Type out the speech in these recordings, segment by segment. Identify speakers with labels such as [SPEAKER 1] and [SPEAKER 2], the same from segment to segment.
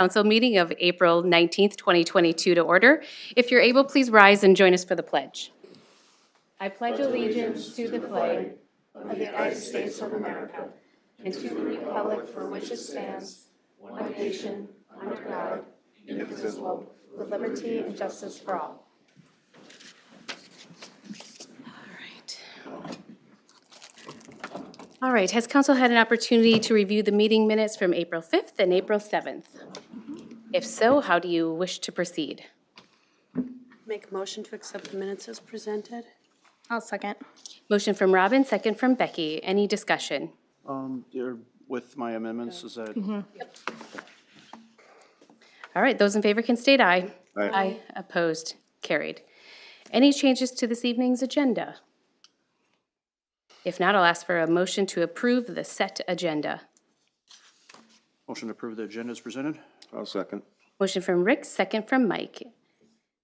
[SPEAKER 1] Council meeting of April 19th, 2022 to order. If you're able, please rise and join us for the pledge. I pledge allegiance to the flag of the United States of America and to the republic for which it stands, one nation, under God, indivisible, with liberty and justice for all. All right, has council had an opportunity to review the meeting minutes from April 5th and April 7th? If so, how do you wish to proceed?
[SPEAKER 2] Make a motion to accept the minutes as presented.
[SPEAKER 3] I'll second.
[SPEAKER 1] Motion from Robin, second from Becky. Any discussion?
[SPEAKER 4] You're with my amendments, is that?
[SPEAKER 1] All right, those in favor can state aye.
[SPEAKER 4] Aye.
[SPEAKER 1] Opposed, carried. Any changes to this evening's agenda? If not, I'll ask for a motion to approve the set agenda.
[SPEAKER 4] Motion to approve the agenda is presented?
[SPEAKER 5] I'll second.
[SPEAKER 1] Motion from Rick, second from Mike.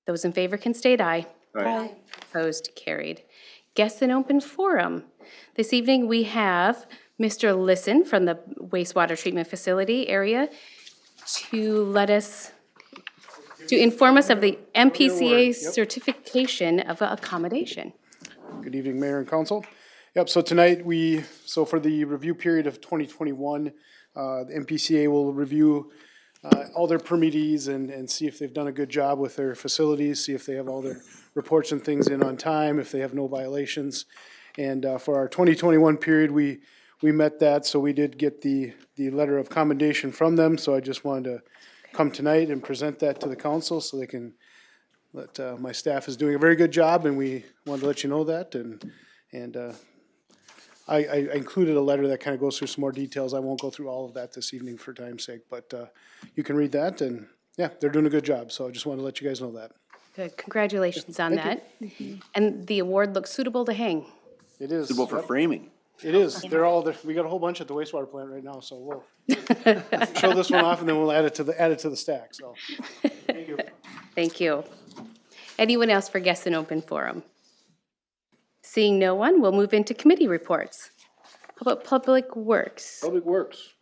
[SPEAKER 1] Those in favor can state aye.
[SPEAKER 5] Aye.
[SPEAKER 1] Opposed, carried. Guests in open forum. This evening we have Mr. Listen from the wastewater treatment facility area to inform us of the MPCA certification of accommodation.
[SPEAKER 6] Good evening, Mayor and Council. Yep, so tonight for the review period of 2021, the MPCA will review all their permittees and see if they've done a good job with their facilities, see if they have all their reports and things in on time, if they have no violations. And for our 2021 period, we met that, so we did get the letter of commendation from them. So I just wanted to come tonight and present that to the council so they can let my staff is doing a very good job, and we wanted to let you know that. And I included a letter that kind of goes through some more details. I won't go through all of that this evening for time's sake, but you can read that, and yeah, they're doing a good job. So I just wanted to let you guys know that.
[SPEAKER 1] Good, congratulations on that. And the award looks suitable to hang.
[SPEAKER 6] It is.
[SPEAKER 5] Suitable for framing.
[SPEAKER 6] It is. We got a whole bunch at the wastewater plant right now, so we'll show this one off and then we'll add it to the stack, so. Thank you.
[SPEAKER 1] Thank you. Anyone else for guests in open forum? Seeing no one, we'll move into committee reports. How about Public Works?
[SPEAKER 5] Public Works.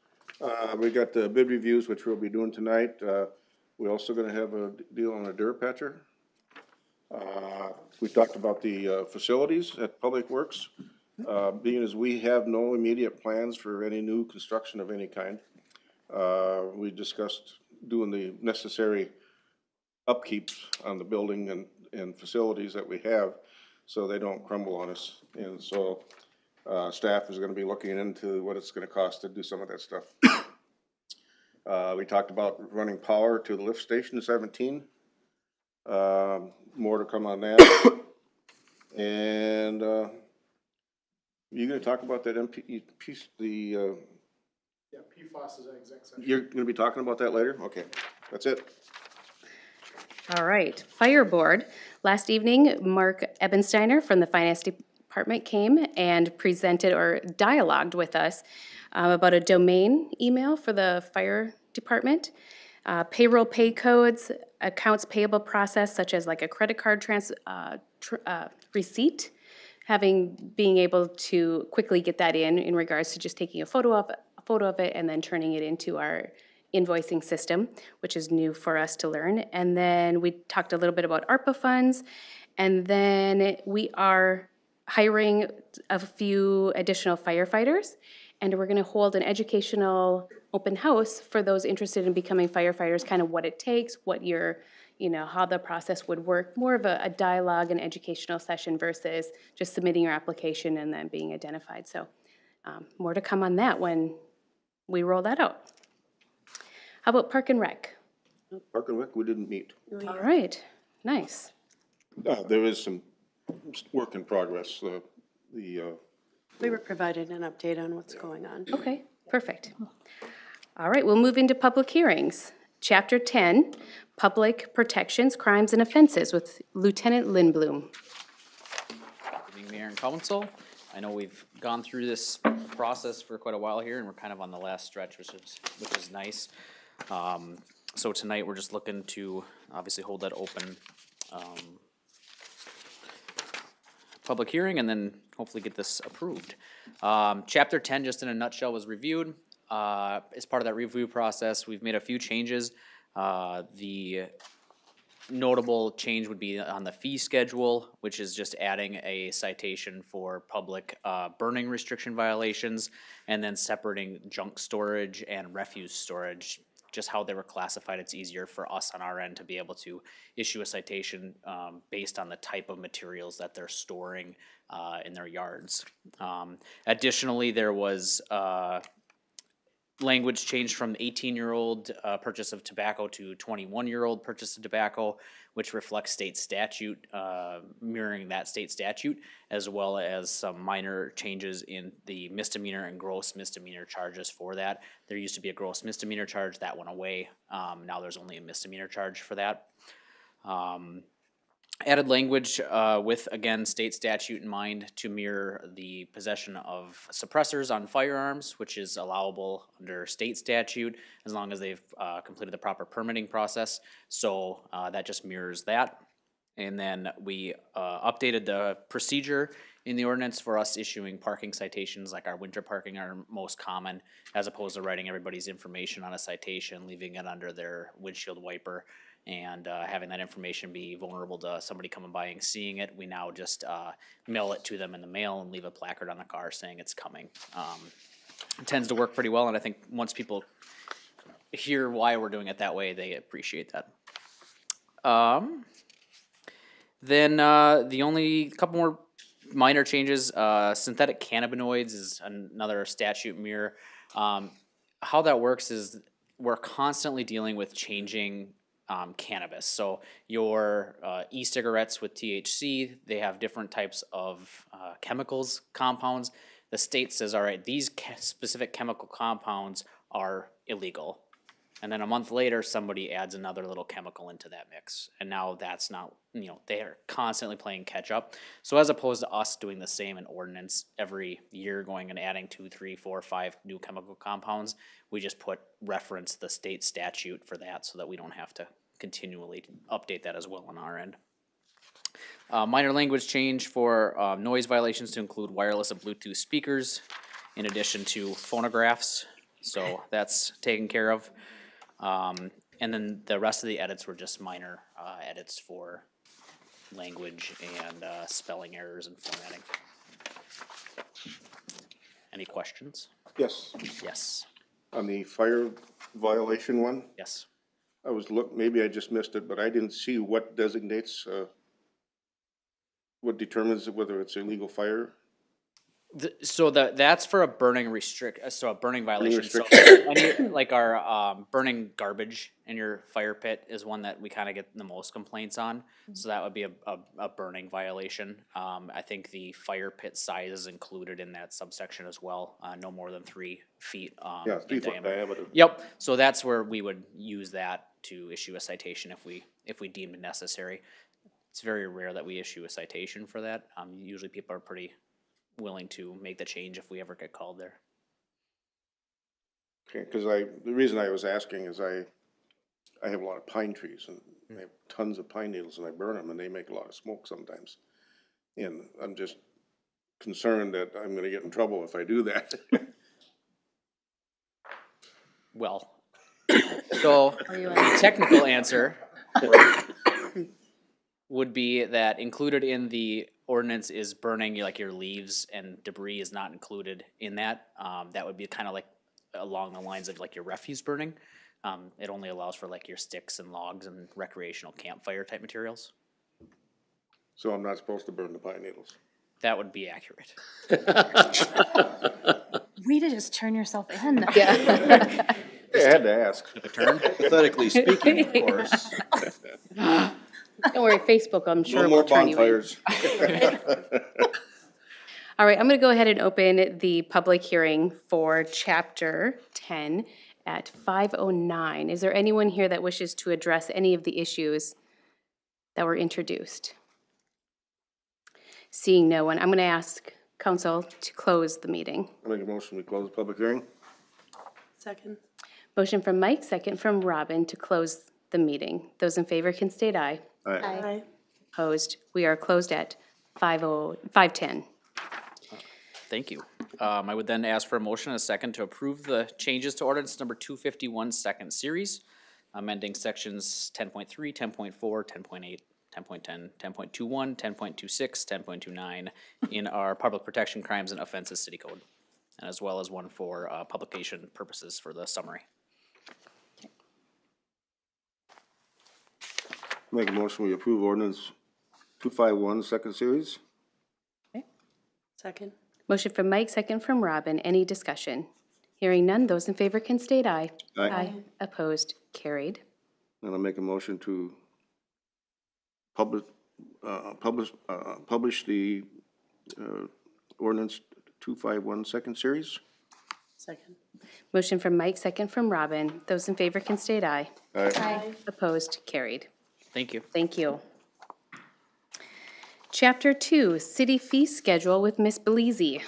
[SPEAKER 5] We got the bid reviews, which we'll be doing tonight. We're also gonna have a deal on a Durapatcher. We talked about the facilities at Public Works. Being as we have no immediate plans for any new construction of any kind, we discussed doing the necessary upkeeps on the building and facilities that we have so they don't crumble on us. And so staff is going to be looking into what it's going to cost to do some of that stuff. We talked about running power to the lift station 17. More to come on that. And you're going to talk about that piece,
[SPEAKER 6] Yeah, PFAS is an exec session.
[SPEAKER 5] you're going to be talking about that later? Okay, that's it.
[SPEAKER 1] All right, Fire Board. Last evening, Mark Ebensteiner from the Finance Department came and presented or dialogued with us about a domain email for the Fire Department, payroll pay codes, accounts payable process such as like a credit card receipt, being able to quickly get that in regards to just taking a photo of it and then turning it into our invoicing system, which is new for us to learn. And then we talked a little bit about ARPA funds, and then we are hiring a few additional firefighters, and we're gonna hold an educational open house for those interested in becoming firefighters, kind of what it takes, what your, how the process would work, more of a dialogue and educational session versus just submitting your application and then being identified. So more to come on that when we roll that out. How about Park and Rec?
[SPEAKER 5] Park and Rec, we didn't meet.
[SPEAKER 1] All right, nice.
[SPEAKER 5] There is some work in progress.
[SPEAKER 2] We were provided an update on what's going on.
[SPEAKER 1] Okay, perfect. All right, we'll move into public hearings. Chapter 10, Public Protections, Crimes and Offenses with Lieutenant Lindblom.
[SPEAKER 7] Good evening, Mayor and Council. I know we've gone through this process for quite a while here, and we're kind of on the last stretch, which is nice. So tonight, we're just looking to obviously hold that open public hearing and then hopefully get this approved. Chapter 10, just in a nutshell, was reviewed. as part of that review process, we've made a few changes. The notable change would be on the fee schedule, which is just adding a citation for public burning restriction violations, and then separating junk storage and refuse storage. Just how they were classified, it's easier for us on our end to be able to issue a citation based on the type of materials that they're storing in their yards. Additionally, there was language changed from 18-year-old purchase of tobacco to 21-year-old purchase of tobacco, which reflects state statute, mirroring that state statute, as well as some minor changes in the misdemeanor and gross misdemeanor charges for that. There used to be a gross misdemeanor charge, that went away. Now there's only a misdemeanor charge for that. Added language with, again, state statute in mind to mirror the possession of suppressors on firearms, which is allowable under state statute as long as they've completed the proper permitting process. So that just mirrors that. And then we updated the procedure in the ordinance for us issuing parking citations, like our winter parking are most common, as opposed to writing everybody's information on a citation, leaving it under their windshield wiper, and having that information be vulnerable to somebody coming by and seeing it. We now just mail it to them in the mail and leave a placard on the car saying it's coming. It tends to work pretty well, and I think once people hear why we're doing it that way, they appreciate that. Then the only couple more minor changes, synthetic cannabinoids is another statute mirror. How that works is we're constantly dealing with changing cannabis. So your e-cigarettes with THC, they have different types of chemicals, compounds. The state says, all right, these specific chemical compounds are illegal. And then a month later, somebody adds another little chemical into that mix. And now that's not, they are constantly playing catch up. So as opposed to us doing the same in ordinance every year, going and adding 2, 3, 4, 5 new chemical compounds, we just reference the state statute for that so that we don't have to continually update that as well on our end. Minor language change for noise violations to include wireless and Bluetooth speakers in addition to phonographs. So that's taken care of. And then the rest of the edits were just minor edits for language and spelling errors and formatting. Any questions?
[SPEAKER 5] Yes,
[SPEAKER 7] Yes.
[SPEAKER 5] on the fire violation one,
[SPEAKER 7] Yes.
[SPEAKER 5] I was maybe I just missed it, but I didn't see what designates, what determines whether it's illegal fire.
[SPEAKER 7] So that's for a burning so a burning violation. So like our burning garbage in your fire pit is one that we kind of get the most complaints on. So that would be a burning violation. I think the fire pit size is included in that subsection as well. No more than 3 feet.
[SPEAKER 5] Yeah, 3 foot diameter.
[SPEAKER 7] Yep. So that's where we would use that to issue a citation if we deemed it necessary. It's very rare that we issue a citation for that. Usually people are pretty willing to make the change if we ever get called there.
[SPEAKER 5] Okay, because the reason I was asking is I have a lot of pine trees and I have tons of pine needles and I burn them and they make a lot of smoke sometimes. And I'm just concerned that I'm gonna get in trouble if I do that.
[SPEAKER 7] Well, so the technical answer would be that included in the ordinance is burning like your leaves and debris is not included in that. That would be kind of like along the lines of like your refuse burning. It only allows for like your sticks and logs and recreational campfire type materials.
[SPEAKER 5] So I'm not supposed to burn the pine needles.
[SPEAKER 7] That would be accurate.
[SPEAKER 3] Way to just turn yourself in.
[SPEAKER 1] Yeah.
[SPEAKER 5] I had to ask.
[SPEAKER 7] Took a turn.
[SPEAKER 8] Hypothetically speaking, of course.
[SPEAKER 1] Don't worry, Facebook, I'm sure
[SPEAKER 5] No
[SPEAKER 1] will
[SPEAKER 5] more
[SPEAKER 1] turn you in.
[SPEAKER 5] bonfires.
[SPEAKER 1] All right, I'm going to go ahead and open the public hearing for Chapter 10 at 5:09. Is there anyone here that wishes to address any of the issues that were introduced? Seeing no one, I'm going to ask council to close the meeting.
[SPEAKER 5] I make a motion, we close the public hearing.
[SPEAKER 2] Second.
[SPEAKER 1] Motion from Mike, second from Robin to close the meeting. Those in favor can state aye.
[SPEAKER 5] Aye.
[SPEAKER 2] Aye.
[SPEAKER 1] Opposed? We are closed at 5:10.
[SPEAKER 7] Thank you. I would then ask for a motion and a second to approve the changes to ordinance number 251 second series, amending sections 10.3, 10.4, 10.8, 10.10, 10.21, 10.26, 10.29 in our public protection crimes and offenses city code, and as well as one for publication purposes for the summary.
[SPEAKER 5] Make a motion, we approve ordinance 251 second series.
[SPEAKER 2] Second.
[SPEAKER 1] Motion from Mike, second from Robin. Any discussion? Hearing none, those in favor can state aye.
[SPEAKER 5] Aye.
[SPEAKER 1] Opposed, carried.
[SPEAKER 5] And I'll make a motion to publish the ordinance 251 second series.
[SPEAKER 2] Second.
[SPEAKER 1] Motion from Mike, second from Robin. Those in favor can state aye.
[SPEAKER 5] Aye.
[SPEAKER 1] Opposed, carried.
[SPEAKER 7] Thank you.
[SPEAKER 1] Thank you. Chapter 2, City Fee Schedule with Ms. Belize.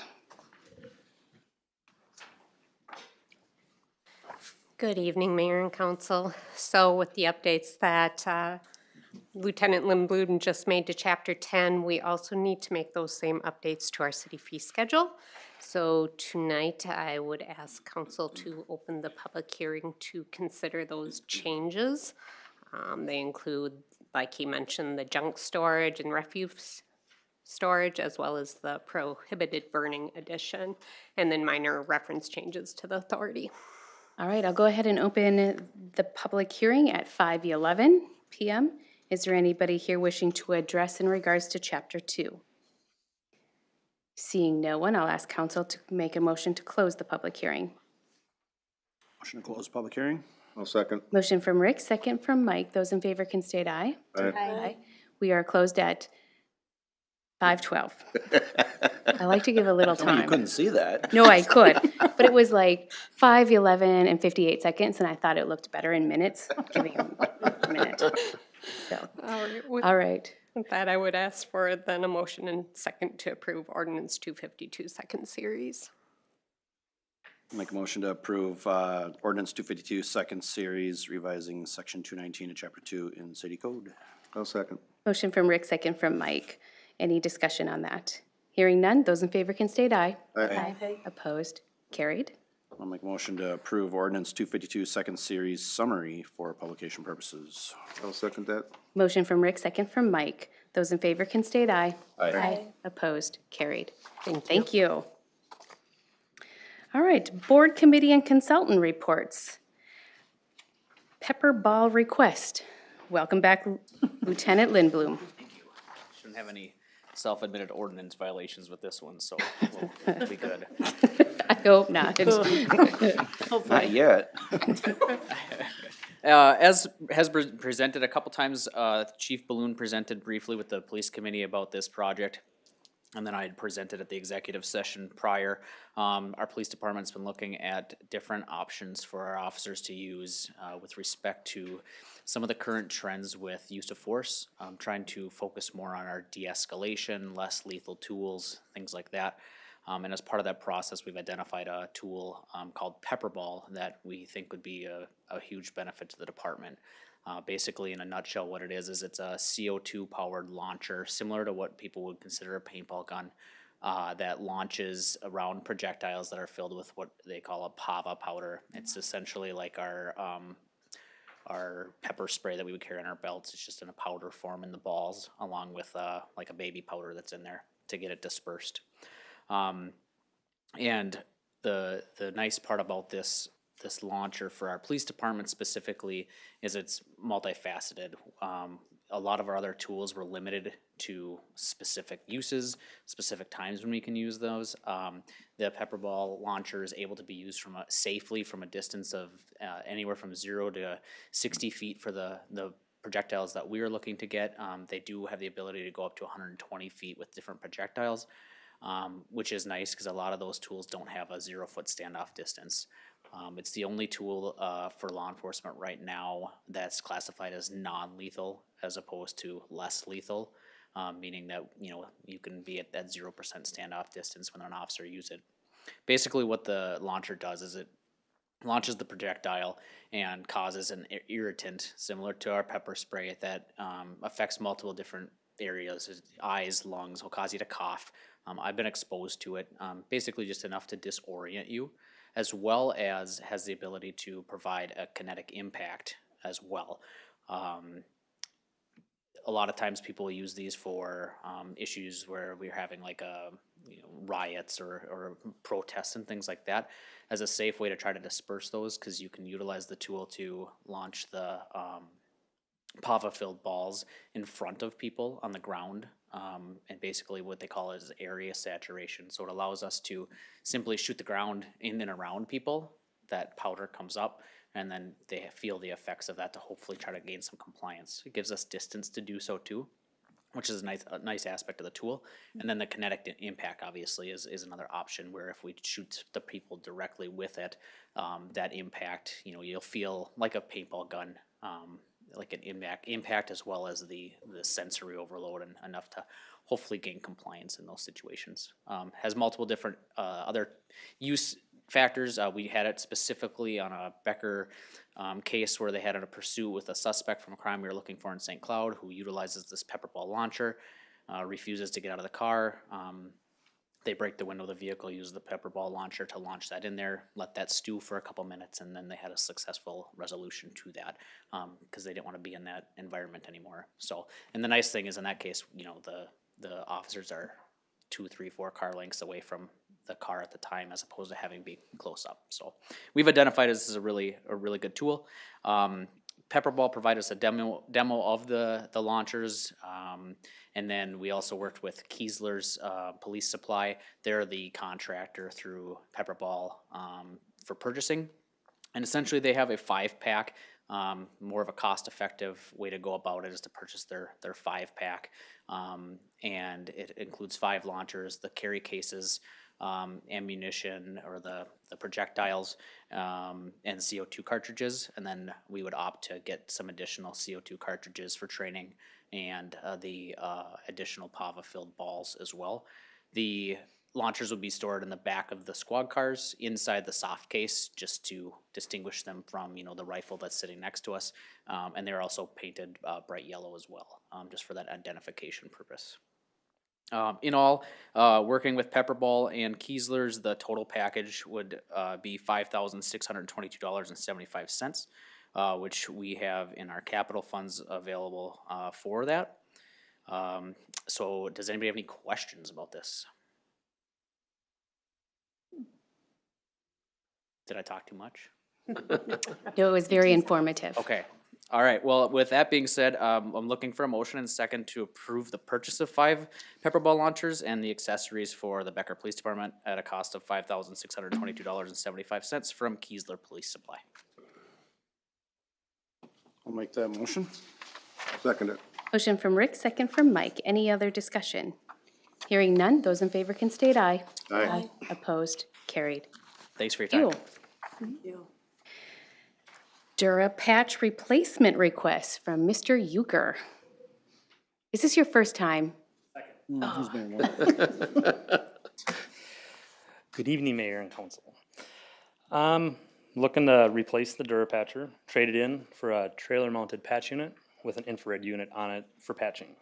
[SPEAKER 9] Good evening, Mayor and Council. So with the updates that Lieutenant Lindblom just made to Chapter 10, we also need to make those same updates to our city fee schedule. So tonight, I would ask Council to open the public hearing to consider those changes. They include, like he mentioned, the junk storage and refuse storage, as well as the prohibited burning addition, and then minor reference changes to the authority.
[SPEAKER 1] All right, I'll go ahead and open the public hearing at 5:11 p.m. Is there anybody here wishing to address in regards to Chapter 2? Seeing no one, I'll ask council to make a motion to close the public hearing.
[SPEAKER 4] Motion to close public hearing?
[SPEAKER 5] I'll second.
[SPEAKER 1] Motion from Rick, second from Mike. Those in favor can state aye.
[SPEAKER 5] Aye.
[SPEAKER 1] We are closed at 5:12. I like to give a little
[SPEAKER 8] You
[SPEAKER 1] time.
[SPEAKER 8] couldn't see that.
[SPEAKER 1] No, I could, but it was like 5:11 and 58 seconds, and I thought it looked better in minutes, giving him a minute. So, all right.
[SPEAKER 9] With that, I would ask for then a motion and second to approve ordinance 252 second series.
[SPEAKER 8] Make a motion to approve ordinance 252 second series, revising section 219 of chapter 2 in city code.
[SPEAKER 5] I'll second.
[SPEAKER 1] Motion from Rick, second from Mike. Any discussion on that? Hearing none, those in favor can state aye.
[SPEAKER 5] Aye.
[SPEAKER 1] Opposed? Carried.
[SPEAKER 8] I'll make a motion to approve ordinance 252 second series summary for publication purposes.
[SPEAKER 5] I'll second that.
[SPEAKER 1] Motion from Rick, second from Mike. Those in favor can state aye.
[SPEAKER 8] Aye.
[SPEAKER 1] Opposed? Carried. Thank you. All right, board, committee, and consultant reports. Pepper ball request. Welcome back, Lieutenant Lindblom.
[SPEAKER 7] Shouldn't have any self-admitted ordinance violations with this one, so we'll be good.
[SPEAKER 1] I hope not.
[SPEAKER 8] Not yet.
[SPEAKER 7] As has been presented a couple times, Chief Balloon presented briefly with the police committee about this project. And then I had presented at the executive session prior. Our police department's been looking at different options for our officers to use with respect to some of the current trends with use of force, trying to focus more on our de-escalation, less lethal tools, things like that. And as part of that process, we've identified a tool called Pepperball that we think would be a huge benefit to the department. Basically, in a nutshell, what it is it's a CO2 powered launcher, similar to what people would consider a paintball gun, that launches around projectiles that are filled with what they call a pava powder. It's essentially like our pepper spray that we would carry on our belts. It's just in a powder form in the balls, along with like a baby powder that's in there to get it dispersed. And the nice part about this launcher for our police department specifically is it's multifaceted. A lot of our other tools were limited to specific uses, specific times when we can use those. The Pepperball launcher is able to be used safely from a distance of anywhere from 0 to 60 feet for the projectiles that we are looking to get. They do have the ability to go up to 120 feet with different projectiles, which is nice because a lot of those tools don't have a 0-foot standoff distance. It's the only tool for law enforcement right now that's classified as non-lethal as opposed to less lethal, meaning that you can be at that 0% standoff distance when an officer uses it. Basically what the launcher does is it launches the projectile and causes an irritant similar to our pepper spray that affects multiple different areas, eyes, lungs, will cause you to cough. I've been exposed to it, basically just enough to disorient you, as well as has the ability to provide a kinetic impact as well. A lot of times people use these for issues where we're having like riots or protests and things like that as a safe way to try to disperse those, because you can utilize the tool to launch the PAVA-filled balls in front of people on the ground, and basically what they call is area saturation. So it allows us to simply shoot the ground in and around people. That powder comes up, and then they feel the effects of that to hopefully try to gain some compliance. It gives us distance to do so too, which is a nice aspect of the tool. And then the kinetic impact obviously is another option, where if we shoot the people directly with it, that impact, you'll feel like a paintball gun, like an impact as well as the sensory overload, and enough to hopefully gain compliance in those situations. Has multiple different other use factors. We had it specifically on a Becker case where they had a pursuit with a suspect from a crime we were looking for in St. Cloud, who utilizes this pepper ball launcher, refuses to get out of the car. They break the window of the vehicle, use the pepper ball launcher to launch that in there, let that stew for a couple minutes, and then they had a successful resolution to that, because they didn't want to be in that environment anymore. So, and the nice thing is in that case, the officers are 2, 3, 4 car lengths away from the car at the time, as opposed to having to be close up. So we've identified this as a really good tool. Pepperball provided us a demo of the launchers, and then we also worked with Kiesler's Police Supply. They're the contractor through Pepperball for purchasing, and essentially they have a 5-pack. More of a cost-effective way to go about it is to purchase their 5-pack, and it includes 5 launchers, the carry cases, ammunition or the projectiles, and CO2 cartridges, and then we would opt to get some additional CO2 cartridges for training, and the additional PAVA-filled balls as well. The launchers would be stored in the back of the squad cars inside the soft case, just to distinguish them from the rifle that's sitting next to us, and they're also painted bright yellow as well, just for that identification purpose. In all, working with Pepperball and Kiesler's, the total package would be $5,622.75, which we have in our capital funds available for that. So does anybody have any questions about this? Did I talk too much?
[SPEAKER 1] No, it was very informative.
[SPEAKER 7] Okay. All right, well, with that being said, I'm looking for a motion and second to approve the purchase of 5 Pepperball launchers and the accessories for the Becker Police Department at a cost of $5,622.75 from Kiesler Police Supply.
[SPEAKER 4] I'll make that motion.
[SPEAKER 5] Second it.
[SPEAKER 1] Motion from Rick, second from Mike. Any other discussion? Hearing none, those in favor can state aye.
[SPEAKER 5] Aye.
[SPEAKER 1] Opposed? Carried.
[SPEAKER 7] Thanks for your time.
[SPEAKER 2] Thank you.
[SPEAKER 1] Dura patch replacement request from Mr. Euchre. Is this your first time?
[SPEAKER 4] Who's been one?
[SPEAKER 10] Good evening, Mayor and Council. Looking to replace the Durapatcher, trade it in for a trailer-mounted patch unit with an infrared unit on it for patching.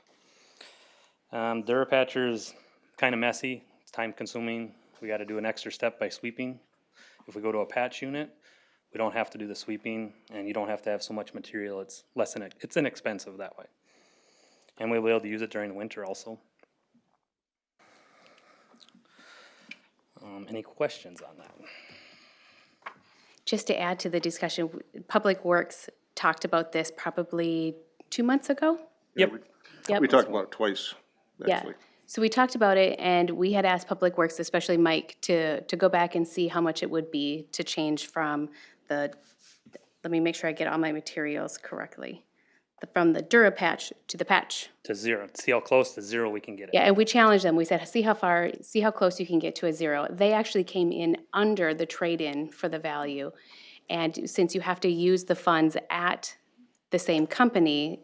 [SPEAKER 10] Durapatcher's kind of messy, it's time-consuming. We got to do an extra step by sweeping. If we go to a patch unit, we don't have to do the sweeping, and you don't have to have so much material. It's it's inexpensive that way. And we'll be able to use it during the winter also. Any questions on that?
[SPEAKER 1] Just to add to the discussion, Public Works talked about this probably 2 months ago.
[SPEAKER 10] Yep.
[SPEAKER 1] Yep.
[SPEAKER 5] We talked about it twice,
[SPEAKER 1] Yeah.
[SPEAKER 5] actually.
[SPEAKER 1] So we talked about it, and we had asked Public Works, especially Mike, to go back and see how much it would be to change from let me make sure I get all my materials correctly, from the Durapatch to the patch.
[SPEAKER 10] To 0. See how close to 0 we can get it.
[SPEAKER 1] Yeah, and we challenged them. We said, see how close you can get to a 0. They actually came in under the trade-in for the value. And since you have to use the funds at the same company,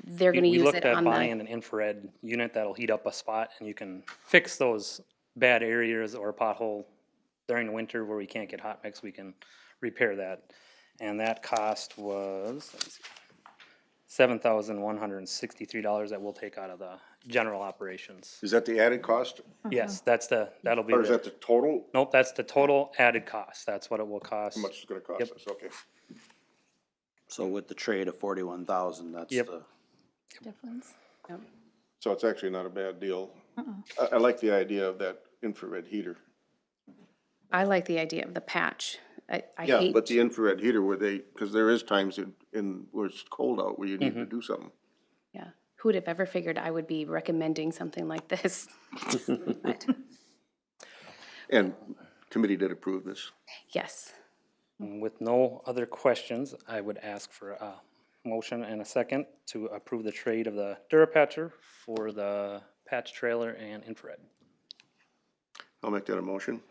[SPEAKER 1] they're gonna
[SPEAKER 10] We
[SPEAKER 1] use
[SPEAKER 10] looked
[SPEAKER 1] it
[SPEAKER 10] at
[SPEAKER 1] on
[SPEAKER 10] buying
[SPEAKER 1] the,
[SPEAKER 10] an infrared unit that'll heat up a spot, and you can fix those bad areas or pothole during the winter where we can't get hot mix. We can repair that, and that cost was $7,163 that we'll take out of the general operations.
[SPEAKER 5] Is that the added cost,
[SPEAKER 10] Yes, that'll be
[SPEAKER 5] or is that
[SPEAKER 10] the,
[SPEAKER 5] the total?
[SPEAKER 10] nope, that's the total added cost. That's what it will cost.
[SPEAKER 5] How much it's gonna cost
[SPEAKER 10] Yep.
[SPEAKER 5] us, okay.
[SPEAKER 8] So with the trade of 41,000, that's
[SPEAKER 10] Yep.
[SPEAKER 8] the,
[SPEAKER 3] Difference.
[SPEAKER 5] So it's actually not a bad deal. I like the idea of that infrared heater.
[SPEAKER 1] I like the idea of the patch. I
[SPEAKER 5] Yeah,
[SPEAKER 1] hate.
[SPEAKER 5] but the infrared heater where because there is times where it's cold out where you need to do something.
[SPEAKER 1] Yeah, who'd have ever figured I would be recommending something like this? But,
[SPEAKER 5] And committee did approve this.
[SPEAKER 1] yes,
[SPEAKER 10] With no other questions, I would ask for a motion and a second to approve the trade of the Durapatcher for the patch trailer and infrared.
[SPEAKER 5] I'll make that a motion.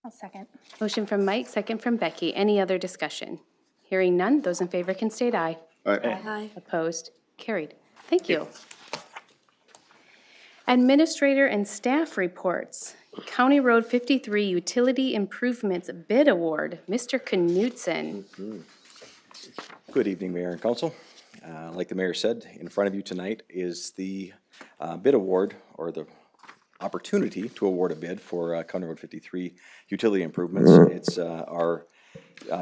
[SPEAKER 3] I'll second.
[SPEAKER 1] motion from Mike, second from Becky. Any other discussion? Hearing none, those in favor can state aye.
[SPEAKER 2] Aye.
[SPEAKER 1] Opposed? Carried. Thank you. Administrator and staff reports. County Road 53 Utility Improvements Bid Award, Mr. Knutson.
[SPEAKER 11] Good evening, Mayor and Council. Like the mayor said, in front of you tonight is the bid award, or the opportunity to award a bid for County Road 53 utility improvements. It's our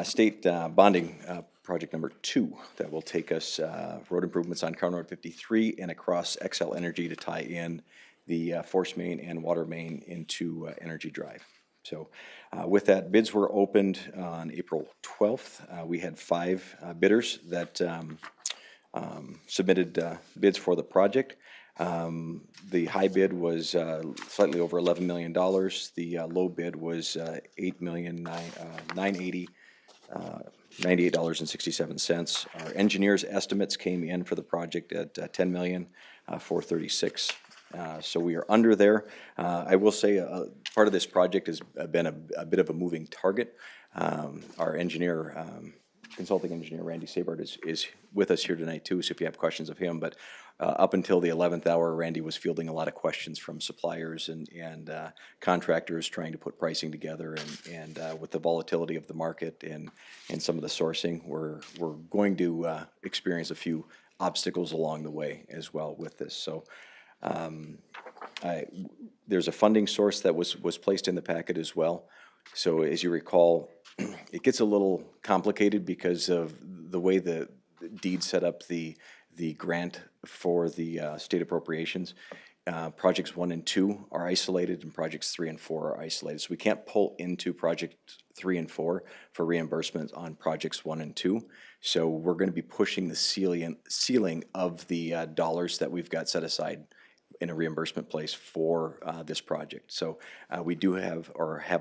[SPEAKER 11] state bonding project number 2 that will take us road improvements on County Road 53 and across XL Energy to tie in the force main and water main into Energy Drive. So with that, bids were opened on April 12th. We had 5 bidders that submitted bids for the project. The high bid was slightly over $11 million. The low bid was $98.67. Our engineers' estimates came in for the project at $10,436,000. So we are under there. I will say part of this project has been a bit of a moving target. Our engineer, consulting engineer Randy Sabart is with us here tonight too, so if you have questions of him, but up until the 11th hour, Randy was fielding a lot of questions from suppliers and contractors trying to put pricing together, and with the volatility of the market and some of the sourcing, we're going to experience a few obstacles along the way as well with this. So there's a funding source that was placed in the packet as well. So as you recall, it gets a little complicated because of the way the deed set up the grant for the state appropriations. Projects 1 and 2 are isolated, and projects 3 and 4 are isolated. So we can't pull into project 3 and 4 for reimbursement on projects 1 and 2. So we're going to be pushing the ceiling of the dollars that we've got set aside in a reimbursement place for this project. So we do have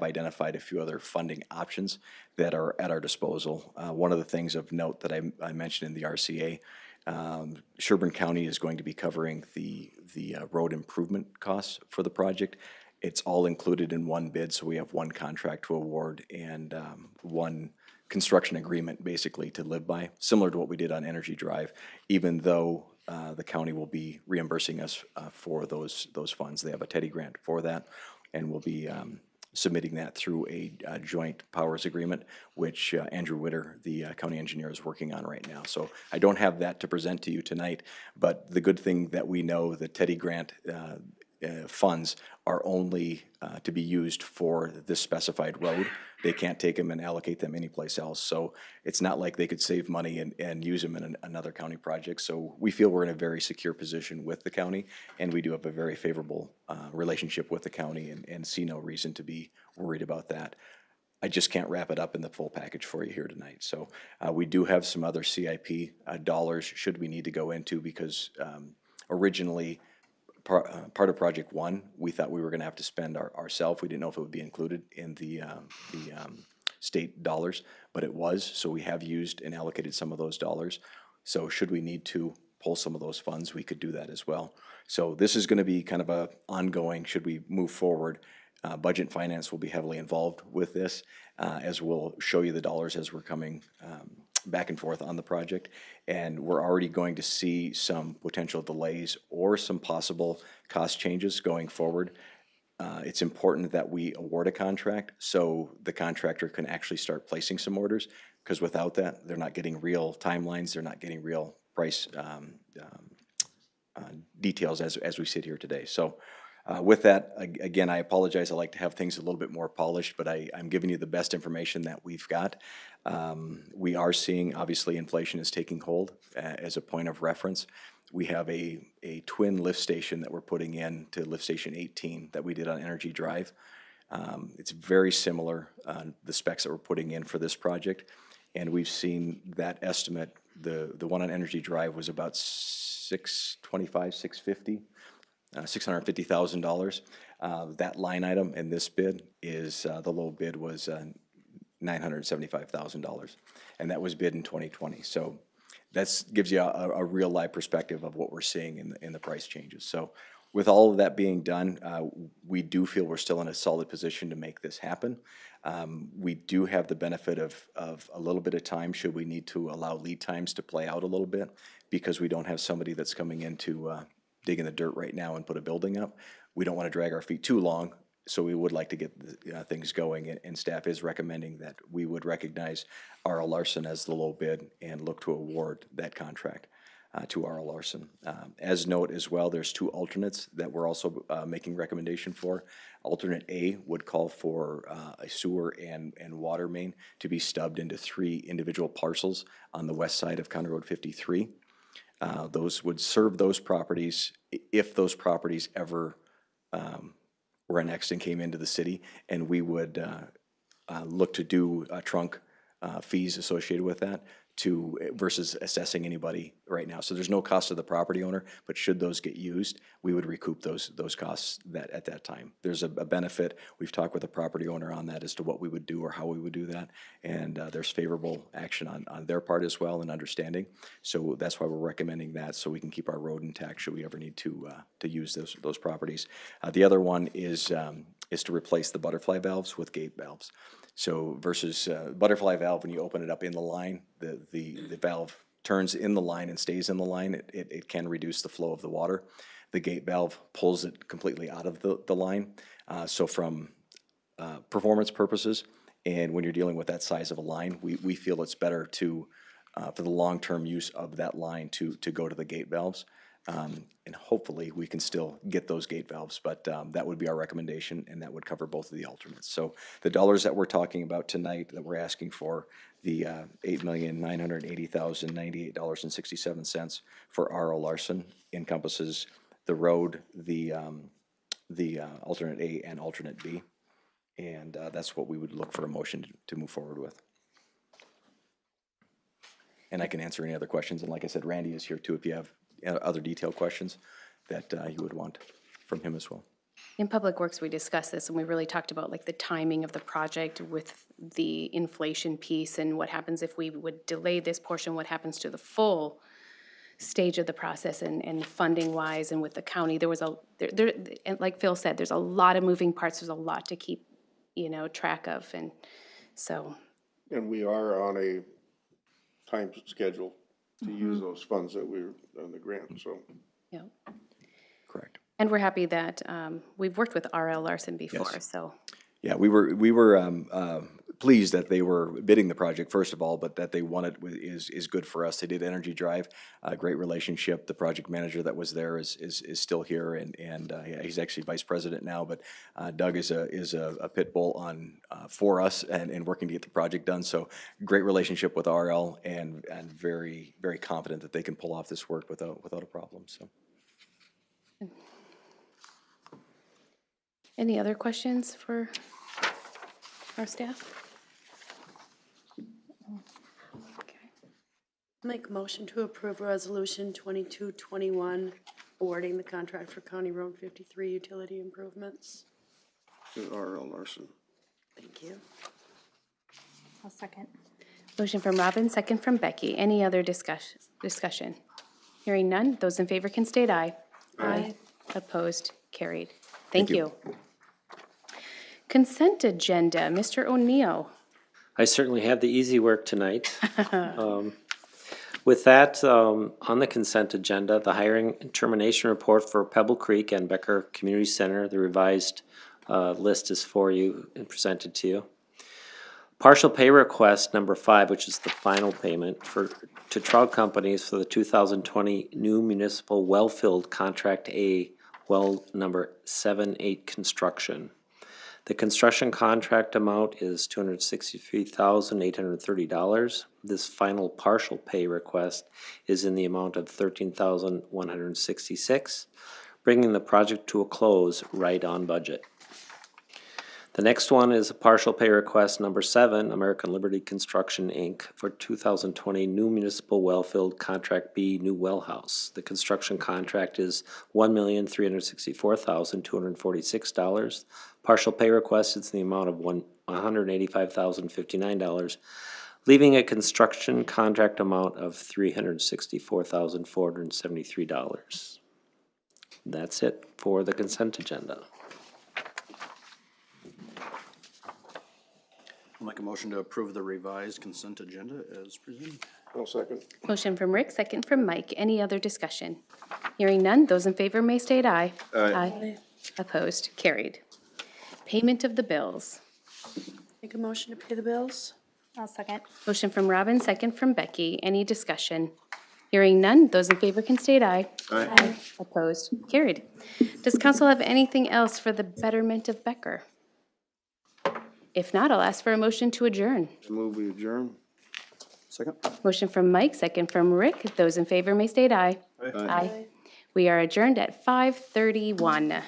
[SPEAKER 11] identified a few other funding options that are at our disposal. One of the things of note that I mentioned in the RCA, Sherburne County is going to be covering the road improvement costs for the project. It's all included in one bid, so we have one contract to award and one construction agreement basically to live by, similar to what we did on Energy Drive, even though the county will be reimbursing us for those funds. They have a Teddy grant for that, and we'll be submitting that through a joint powers agreement, which Andrew Witter, the county engineer, is working on right now. So I don't have that to present to you tonight, but the good thing that we know, the Teddy grant funds are only to be used for this specified road. They can't take them and allocate them anyplace else. So it's not like they could save money and use them in another county project. So we feel we're in a very secure position with the county, and we do have a very favorable relationship with the county and see no reason to be worried about that. I just can't wrap it up in the full package for you here tonight. So we do have some other CIP dollars should we need to go into, because originally part of Project 1, we thought we were going to have to spend ourselves. We didn't know if it would be included in the state dollars, but it was. So we have used and allocated some of those dollars. So should we need to pull some of those funds, we could do that as well. So this is going to be kind of a ongoing, should we move forward. Budget and finance will be heavily involved with this, as we'll show you the dollars as we're coming back and forth on the project. And we're already going to see some potential delays or some possible cost changes going forward. It's important that we award a contract so the contractor can actually start placing some orders, because without that, they're not getting real timelines, they're not getting real price details as we sit here today. So with that, again, I apologize. I like to have things a little bit more polished, but I'm giving you the best information that we've got. We are seeing, obviously, inflation is taking hold as a point of reference. We have a twin lift station that we're putting in to lift station 18 that we did on Energy Drive. It's very similar, the specs that we're putting in for this project. And we've seen that estimate, the one on Energy Drive was about $650,000. That line item in this bid is, the low bid was $975,000. And that was bid in 2020. So that gives you a real live perspective of what we're seeing in the price changes. So with all of that being done, we do feel we're still in a solid position to make this happen. We do have the benefit of a little bit of time should we need to allow lead times to play out a little bit, because we don't have somebody that's coming in to dig in the dirt right now and put a building up. We don't want to drag our feet too long, so we would like to get things going, and staff is recommending that we would recognize R.L. Larson as the low bid and look to award that contract to R.L. Larson. As note as well, there's two alternates that we're also making recommendation for. Alternate A would call for a sewer and water main to be stubbed into 3 individual parcels on the west side of County Road 53. Those would serve those properties if those properties ever were annexed and came into the city, and we would look to do trunk fees associated with that versus assessing anybody right now. So there's no cost to the property owner, but should those get used, we would recoup those costs at that time. There's a benefit. We've talked with the property owner on that as to what we would do or how we would do that, and there's favorable action on their part as well and understanding. So that's why we're recommending that, so we can keep our road intact should we ever need to use those properties. The other one is to replace the butterfly valves with gate valves. So versus butterfly valve, when you open it up in the line, the valve turns in the line and stays in the line. It can reduce the flow of the water. The gate valve pulls it completely out of the line. So from performance purposes, and when you're dealing with that size of a line, we feel it's better to for the long-term use of that line to go to the gate valves. And hopefully we can still get those gate valves, but that would be our recommendation, and that would cover both of the alternates. So the dollars that we're talking about tonight that we're asking for, the $8,980,098.67 for R.L. Larson, encompasses the road, the alternate A and alternate B, and that's what we would look for a motion to move forward with. And I can answer any other questions, and like I said, Randy is here too if you have other detailed questions that you would want from him as well.
[SPEAKER 1] In Public Works, we discussed this, and we really talked about like the timing of the project with the inflation piece, and what happens if we would delay this portion, what happens to the full stage of the process, and funding wise, and with the county. There was and like Phil said, there's a lot of moving parts, there's a lot to keep, track of, and so.
[SPEAKER 5] And we are on a time schedule to use those funds that we're on the grant, so.
[SPEAKER 1] Yeah.
[SPEAKER 11] Correct.
[SPEAKER 1] And we're happy that we've worked with R.L. Larson before,
[SPEAKER 11] Yes.
[SPEAKER 1] so.
[SPEAKER 11] Yeah, we were pleased that they were bidding the project, first of all, but that they won it is good for us. They did Energy Drive, a great relationship. The project manager that was there is still here, and yeah, he's actually vice president now, but Doug is a pit bull for us and working to get the project done. So great relationship with RL, and very, very confident that they can pull off this work without a problem, so.
[SPEAKER 1] Any other questions for our staff?
[SPEAKER 2] Make a motion to approve resolution 2221, awarding the contract for County Road 53 utility improvements.
[SPEAKER 5] R.L. Larson.
[SPEAKER 2] Thank you.
[SPEAKER 3] I'll second.
[SPEAKER 1] Motion from Robin, second from Becky. Any other discussion? Hearing none, those in favor can state aye. Aye. Opposed, carried. Thank you. Consent agenda, Mr. O'Neill.
[SPEAKER 12] I certainly have the easy work tonight. With that, on the consent agenda, the hiring and termination report for Pebble Creek and Becker Community Center, the revised list is for you and presented to you. Partial pay request number 5, which is the final payment to Trout Companies for the 2020 new municipal well-filled contract A, well number 7-8 construction. The construction contract amount is $263,830. This final partial pay request is in the amount of $13,166, bringing the project to a close right on budget. The next one is a partial pay request number 7, American Liberty Construction, Inc. for 2020 new municipal well-filled contract B, new well house. The construction contract is $1,364,246. Partial pay request is in the amount of $185,059, leaving a construction contract amount of $364,473. That's it for the consent agenda.
[SPEAKER 8] I'll make a motion to approve the revised consent agenda as presented.
[SPEAKER 5] I'll second.
[SPEAKER 1] Motion from Rick, second from Mike. Any other discussion? Hearing none, those in favor may state aye.
[SPEAKER 5] Aye.
[SPEAKER 1] Opposed, carried. Payment of the bills.
[SPEAKER 2] Make a motion to pay the bills?
[SPEAKER 3] I'll second.
[SPEAKER 1] Motion from Robin, second from Becky. Any discussion? Hearing none, those in favor can state aye.
[SPEAKER 5] Aye.
[SPEAKER 1] Opposed, carried. Does council have anything else for the betterment of Becker? If not, I'll ask for a motion to adjourn.
[SPEAKER 5] Move we adjourn.
[SPEAKER 8] Second?
[SPEAKER 1] Motion from Mike, second from Rick. Those in favor may state aye.
[SPEAKER 5] Aye.
[SPEAKER 1] We are adjourned at 5:31.